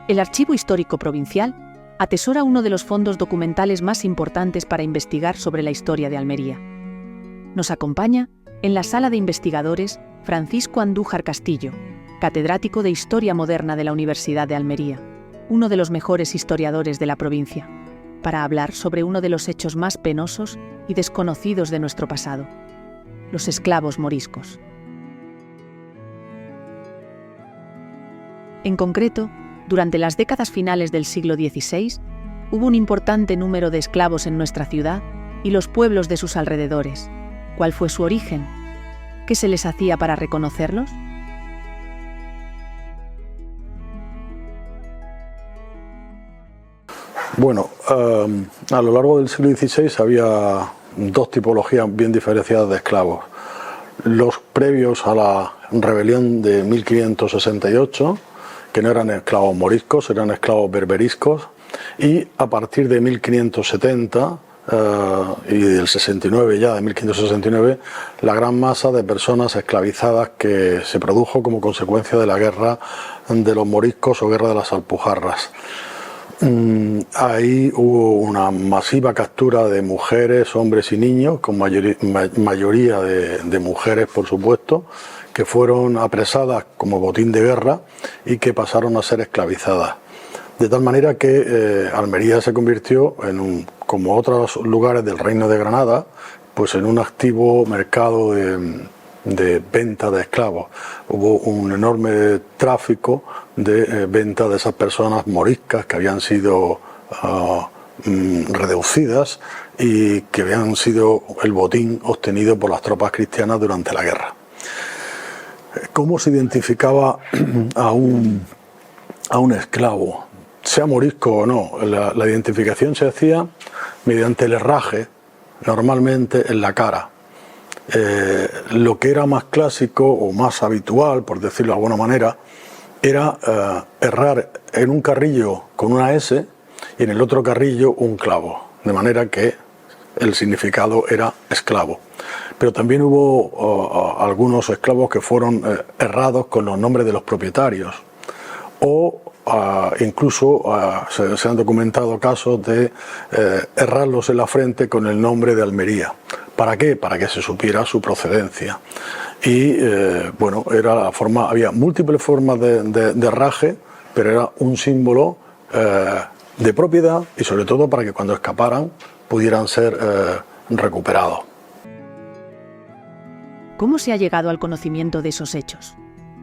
El Archivo Histórico Provincial atesora uno de los fondos documentales más importantes para investigar sobre la historia de Almería. Nos acompaña, en la sala de investigadores, Francisco Andújar Castillo, catedrático de Historia Moderna de la Universidad de Almería, uno de los mejores historiadores de la provincia, para hablar sobre uno de los hechos más penosos y desconocidos de nuestro pasado: los esclavos moriscos. En concreto, durante las décadas finales del siglo XVI, hubo un importante número de esclavos en nuestra ciudad y los pueblos de sus alrededores. ¿Cuál fue su origen? ¿Qué se les hacía para reconocerlos? Bueno, a lo largo del siglo XVI había dos tipologías bien diferenciadas de esclavos. Los previos a la rebelión de 1568, que no eran esclavos moriscos, eran esclavos berberiscos, y a partir de 1570 y del 69, ya de 1569, la gran masa de personas esclavizadas que se produjo como consecuencia de la guerra de los moriscos o guerra de las Alpujarras. Ahí hubo una masiva captura de mujeres, hombres y niños, con mayoría de mujeres, por supuesto, que fueron apresadas como botín de guerra y que pasaron a ser esclavizadas. De tal manera que Almería se convirtió, como otros lugares del Reino de Granada, pues en un activo mercado de venta de esclavos. Hubo un enorme tráfico de venta de esas personas moriscas que habían sido reducidas y que habían sido el botín obtenido por las tropas cristianas durante la guerra. ¿Cómo se identificaba a un esclavo, sea morisco o no? La identificación se hacía mediante el herraje, normalmente en la cara. Lo que era más clásico o más habitual, por decirlo de alguna manera, era herrar en un carrillo con una S y en el otro carrillo un clavo, de manera que el significado era esclavo. Pero también hubo algunos esclavos que fueron herrados con los nombres de los propietarios, o incluso se han documentado casos de herrarlos en la frente con el nombre de Almería. ¿Para qué? Para que se supiera su procedencia. Y bueno, era la forma, había múltiples formas de herraje, pero era un símbolo de propiedad y sobre todo para que cuando escaparan pudieran ser recuperados. ¿Cómo se ha llegado al conocimiento de esos hechos?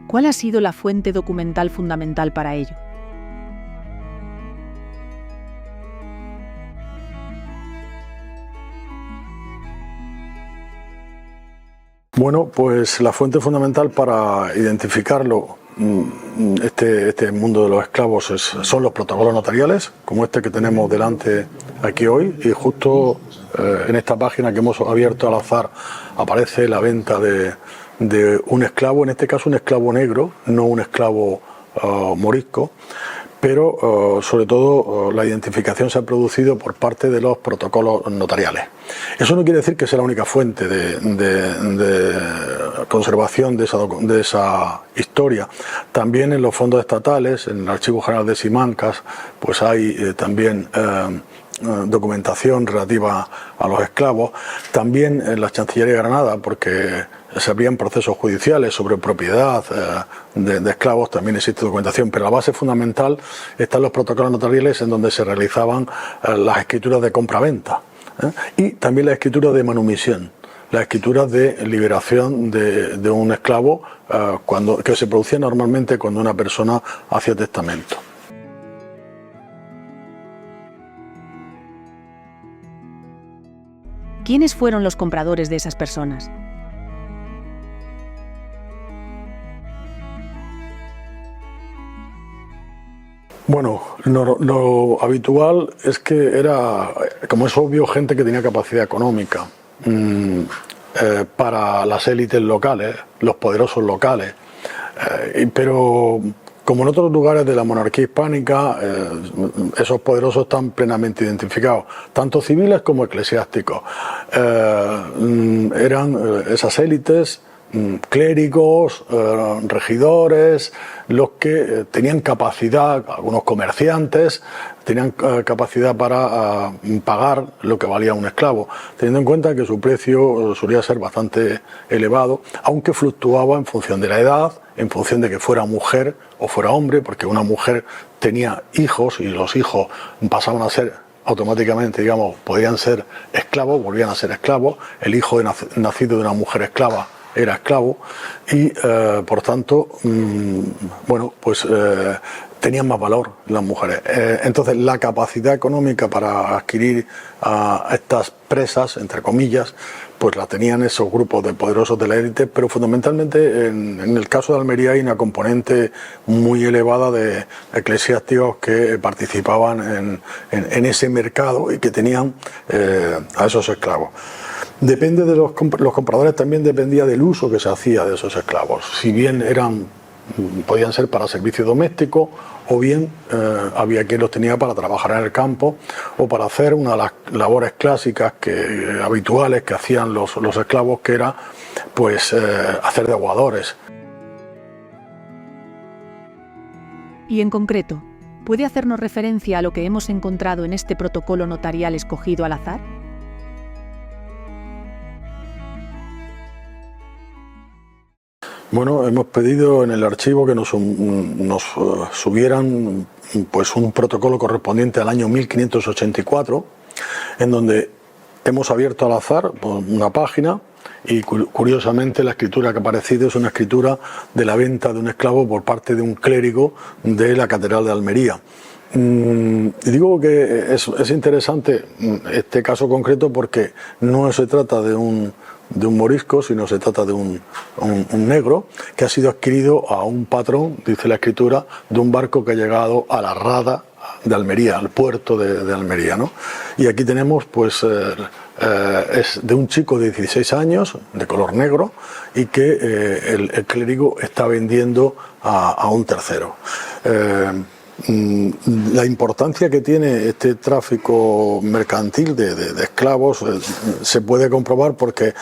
¿Cuál ha sido la fuente documental fundamental para ello? Bueno, pues la fuente fundamental para identificarlo, este mundo de los esclavos, son los protocolos notariales, como este que tenemos delante aquí hoy, y justo en esta página que hemos abierto al azar aparece la venta de un esclavo, en este caso un esclavo negro, no un esclavo morisco, pero sobre todo la identificación se ha producido por parte de los protocolos notariales. Eso no quiere decir que sea la única fuente de conservación de esa historia. También en los fondos estatales, en el Archivo General de Simancas, pues hay también documentación relativa a los esclavos. También en la Chancillería de Granada, porque se abrían procesos judiciales sobre propiedad de esclavos, también existe documentación, pero la base fundamental están los protocolos notariales en donde se realizaban las escrituras de compra-venta y también las escrituras de manumisión, las escrituras de liberación de un esclavo que se producía normalmente cuando una persona hacía testamento. ¿Quiénes fueron los compradores de esas personas? Bueno, lo habitual es que era, como es obvio, gente que tenía capacidad económica para las élites locales, los poderosos locales, pero como en otros lugares de la monarquía hispánica, esos poderosos están plenamente identificados, tanto civiles como eclesiásticos. Eran esas élites clérigos, regidores, los que tenían capacidad, algunos comerciantes, tenían capacidad para pagar lo que valía un esclavo, teniendo en cuenta que su precio solía ser bastante elevado, aunque fluctuaba en función de la edad, en función de que fuera mujer o fuera hombre, porque una mujer tenía hijos y los hijos pasaban a ser automáticamente, digamos, podían ser esclavos, volvían a ser esclavos, el hijo nacido de una mujer esclava era esclavo y por tanto, bueno, pues tenían más valor las mujeres. Entonces la capacidad económica para adquirir a estas presas, entre comillas, pues la tenían esos grupos de poderosos de la élite, pero fundamentalmente en el caso de Almería hay una componente muy elevada de eclesiásticos que participaban en ese mercado y que tenían a esos esclavos. Depende de los compradores, también dependía del uso que se hacía de esos esclavos. Si bien podían ser para servicio doméstico o bien había quien los tenía para trabajar en el campo o para hacer una de las labores clásicas habituales que hacían los esclavos, que era pues hacer de aguadores. Y en concreto, ¿puede hacernos referencia a lo que hemos encontrado en este protocolo notarial escogido al azar? Bueno, hemos pedido en el archivo que nos subieran pues un protocolo correspondiente al año 1584, en donde hemos abierto al azar una página y curiosamente la escritura que ha aparecido es una escritura de la venta de un esclavo por parte de un clérigo de la Catedral de Almería. Digo que es interesante este caso concreto porque no se trata de un morisco, sino se trata de un negro que ha sido adquirido a un patrón, dice la escritura, de un barco que ha llegado a la Rada de Almería, al puerto de Almería, ¿no? Y aquí tenemos, pues, es de un chico de 16 años, de color negro, y que el clérigo está vendiendo a un tercero. La importancia que tiene este tráfico mercantil de esclavos se puede comprobar porque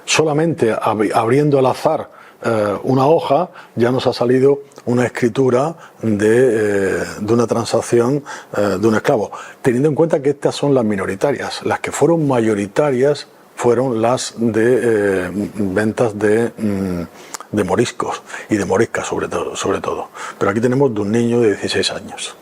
solamente abriendo al azar una hoja ya nos ha salido una escritura de una transacción de un esclavo, teniendo en cuenta que estas son las minoritarias. Las que fueron mayoritarias fueron las de ventas de moriscos y de moriscas sobre todo. Pero aquí tenemos de un niño de 16 años.